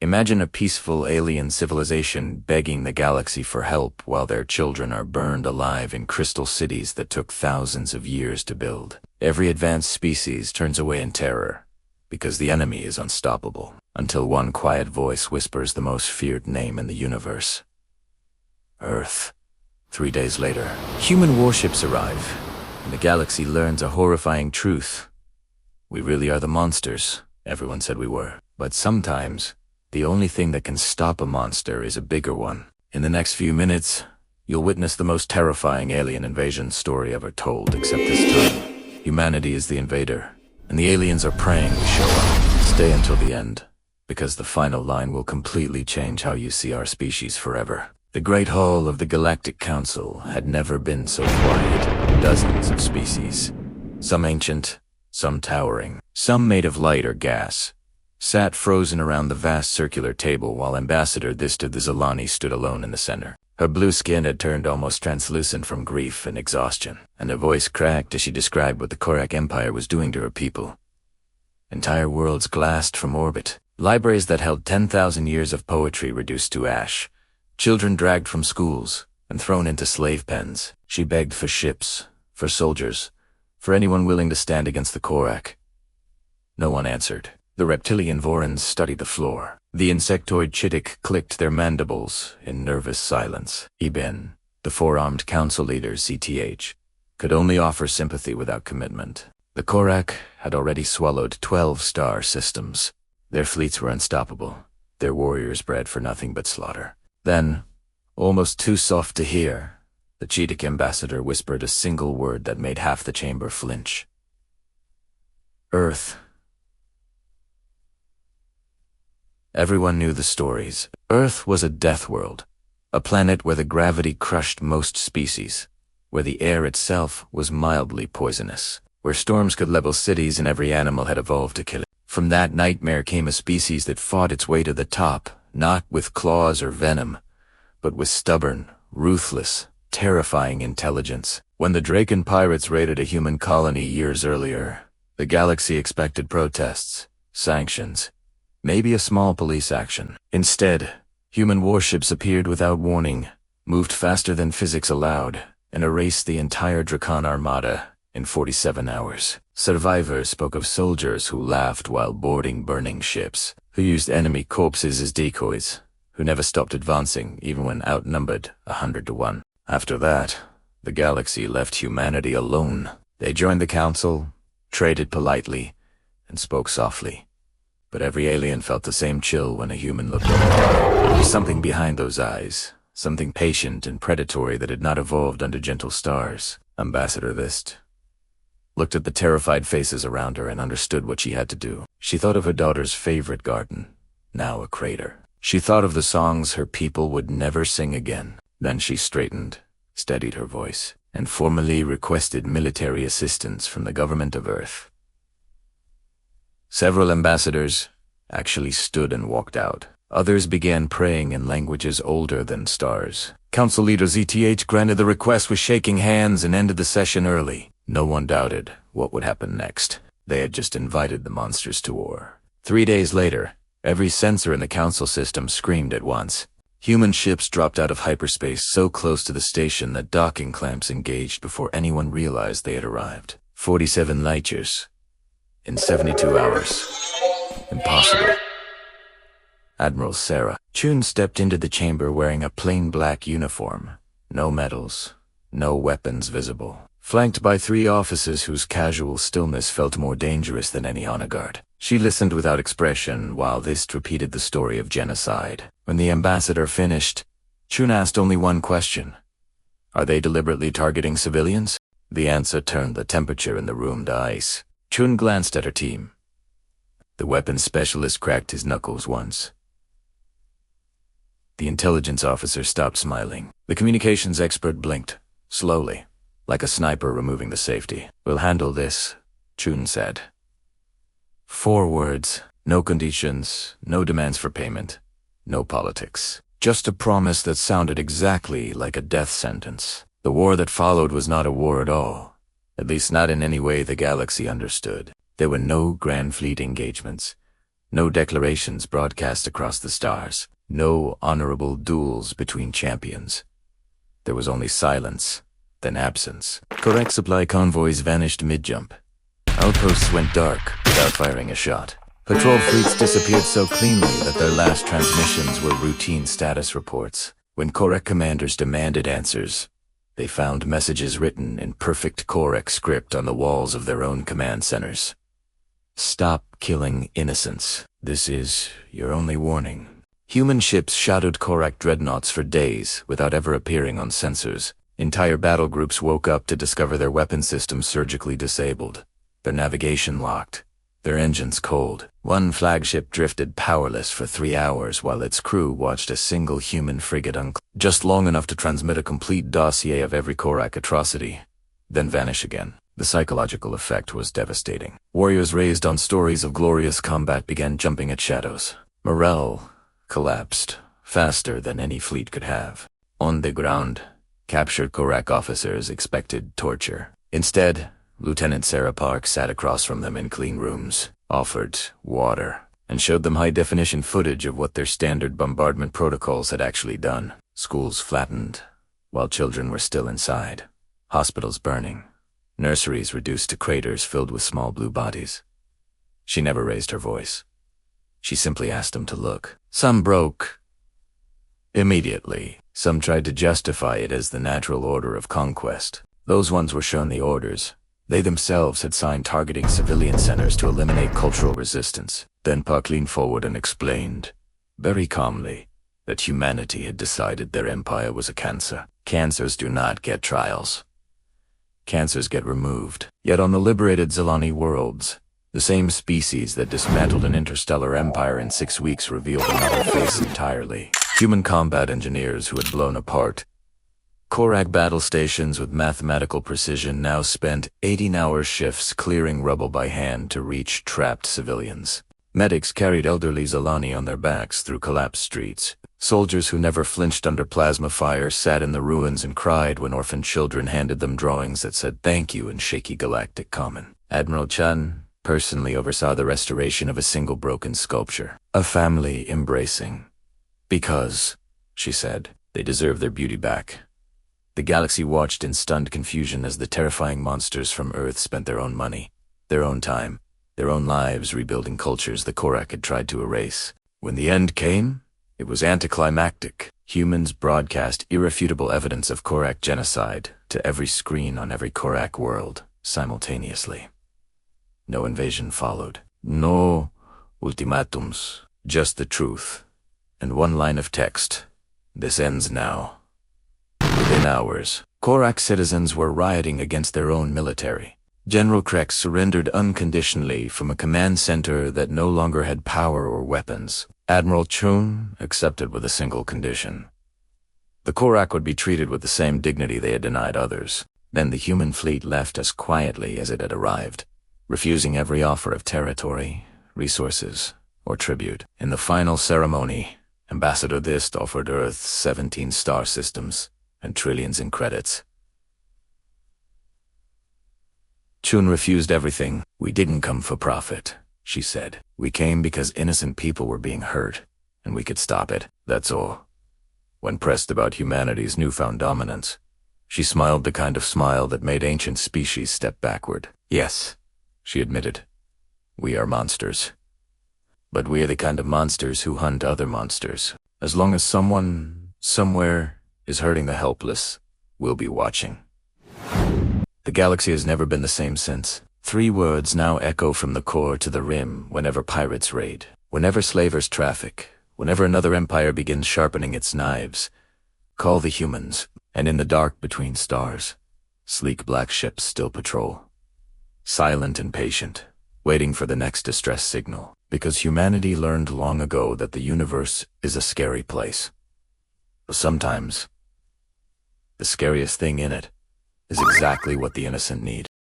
Imagine a peaceful alien civilization begging the galaxy for help while their children are burned alive in crystal cities that took thousands of years to build. Every advanced species turns away in terror, because the enemy is unstoppable, until one quiet voice whispers the most feared name in the universe. Earth. 3 days later, human warships arrive, and the galaxy learns a horrifying truth. We really are the monsters everyone said we were. But sometimes, the only thing that can stop a monster is a bigger one. In the next few minutes, you'll witness the most terrifying alien invasion story ever told, except this time, humanity is the invader, and the aliens are praying we show up. Stay until the end, because the final line will completely change how you see our species forever. The Great Hall of the Galactic Council had never been so quiet. Dozens of species, some ancient, some towering, some made of light or gas, sat frozen around the vast circular table while Ambassador Thista the Zilani stood alone in the center. Her blue skin had turned almost translucent from grief and exhaustion, and her voice cracked as she described what the Korak Empire was doing to her people. Entire worlds glassed from orbit, libraries that held 10,000 years of poetry reduced to ash, children dragged from schools and thrown into slave pens. She begged for ships, for soldiers, for anyone willing to stand against the Korak. No one answered. The reptilian Vorans studied the floor. The insectoid Chittik clicked their mandibles in nervous silence. Eben, the four-armed council leader CTH, could only offer sympathy without commitment. The Korak had already swallowed 12 star systems. Their fleets were unstoppable, their warriors bred for nothing but slaughter. Then, almost too soft to hear, the Chittik ambassador whispered a single word that made half the chamber flinch. Earth. Everyone knew the stories. Earth was a death world, a planet where the gravity crushed most species, where the air itself was mildly poisonous, where storms could level cities and every animal had evolved to kill it. From that nightmare came a species that fought its way to the top, not with claws or venom, but with stubborn, ruthless, terrifying intelligence. When the Draken pirates raided a human colony years earlier, the galaxy expected protests, sanctions, maybe a small police action. Instead, human warships appeared without warning, moved faster than physics allowed, and erased the entire Drakan armada in 47 hours. Survivors spoke of soldiers who laughed while boarding burning ships, who used enemy corpses as decoys, who never stopped advancing even when outnumbered 100 to 1. After that, the galaxy left humanity alone. They joined the council, traded politely, and spoke softly. But every alien felt the same chill when a human looked over. There was something behind those eyes, something patient and predatory that had not evolved under gentle stars. Ambassador Thist looked at the terrified faces around her and understood what she had to do. She thought of her daughter's favorite garden, now a crater. She thought of the songs her people would never sing again. Then she straightened, steadied her voice, and formally requested military assistance from the government of Earth. Several ambassadors actually stood and walked out. Others began praying in languages older than stars. Council leader ZTH granted the request with shaking hands and ended the session early. No one doubted what would happen next. They had just invited the monsters to war. 3 days later, every sensor in the council system screamed at once. Human ships dropped out of hyperspace so close to the station that docking clamps engaged before anyone realized they had arrived. 47 light years. In 72 hours. Impossible. Admiral Sarah Chun stepped into the chamber wearing a plain black uniform. No medals, no weapons visible. Flanked by 3 officers whose casual stillness felt more dangerous than any honor guard. She listened without expression while Thist repeated the story of genocide. When the ambassador finished, Chun asked only one question. Are they deliberately targeting civilians? The answer turned the temperature in the room to ice. Chun glanced at her team. The weapons specialist cracked his knuckles once. The intelligence officer stopped smiling. The communications expert blinked, slowly, like a sniper removing the safety. We'll handle this, Chun said. 4 words, no conditions, no demands for payment, no politics. Just a promise that sounded exactly like a death sentence. The war that followed was not a war at all, at least not in any way the galaxy understood. There were no Grand Fleet engagements, No declarations broadcast across the stars. No honorable duels between champions. There was only silence, then absence. Correct supply convoys vanished mid-jump. Outposts went dark without firing a shot. Patrol fleets disappeared so cleanly that their last transmissions were routine status reports. When Korek commanders demanded answers, they found messages written in perfect Korek script on the walls of their own command centers. Stop killing innocents. This is your only warning. Human ships shadowed Korek dreadnoughts for days without ever appearing on sensors. Entire battle groups woke up to discover their weapon systems surgically disabled, their navigation locked, their engines cold. One flagship drifted powerless for 3 hours while its crew watched a single human frigate just long enough to transmit a complete dossier of every Korek atrocity, then vanish again. The psychological effect was devastating. Warriors raised on stories of glorious combat began jumping at shadows. Morale collapsed faster than any fleet could have. On the ground, captured Korek officers expected torture. Instead, Lieutenant Sarah Park sat across from them in clean rooms, offered water, and showed them high-definition footage of what their standard bombardment protocols had actually done. Schools flattened, while children were still inside. Hospitals burning. Nurseries reduced to craters filled with small blue bodies. She never raised her voice. She simply asked them to look. Some broke immediately. Some tried to justify it as the natural order of conquest. Those ones were shown the orders. They themselves had signed targeting civilian centers to eliminate cultural resistance. Then Park leaned forward and explained, very calmly, that humanity had decided their empire was a cancer. Cancers do not get trials. Cancers get removed. Yet on the liberated Zelani worlds, the same species that dismantled an interstellar empire in 6 weeks revealed another face entirely. Human combat engineers who had blown apart Korek battle stations with mathematical precision now spent 18-hour shifts clearing rubble by hand to reach trapped civilians. Medics carried elderly Zelani on their backs through collapsed streets. Soldiers who never flinched under plasma fire sat in the ruins and cried when orphaned children handed them drawings that said thank you in shaky galactic common. Admiral Chun personally oversaw the restoration of a single broken sculpture. A family embracing. Because, she said, they deserve their beauty back. The galaxy watched in stunned confusion as the terrifying monsters from Earth spent their own money, their own time, their own lives rebuilding cultures the Korek had tried to erase. When the end came, it was anticlimactic. Humans broadcast irrefutable evidence of Korek genocide to every screen on every Korek world simultaneously. No invasion followed. No ultimatums, just the truth. And one line of text. This ends now. Within hours, Korek citizens were rioting against their own military. General Krex surrendered unconditionally from a command center that no longer had power or weapons. Admiral Chun accepted with a single condition. The Korek would be treated with the same dignity they had denied others. Then the human fleet left as quietly as it had arrived, refusing every offer of territory, resources, or tribute. In the final ceremony, Ambassador Dist offered Earth 17 star systems and trillions in credits. Chun refused everything. We didn't come for profit, she said. We came because innocent people were being hurt, and we could stop it. That's all. When pressed about humanity's newfound dominance, she smiled the kind of smile that made ancient species step backward. Yes, she admitted. We are monsters. But we are the kind of monsters who hunt other monsters. As long as someone, somewhere, is hurting the helpless, we'll be watching. The galaxy has never been the same since. 3 words now echo from the core to the rim whenever pirates raid, whenever slavers traffic, whenever another empire begins sharpening its knives. Call the humans, and in the dark between stars, sleek black ships still patrol. Silent and patient, waiting for the next distress signal, because humanity learned long ago that the universe is a scary place. But sometimes, the scariest thing in it is exactly what the innocent need.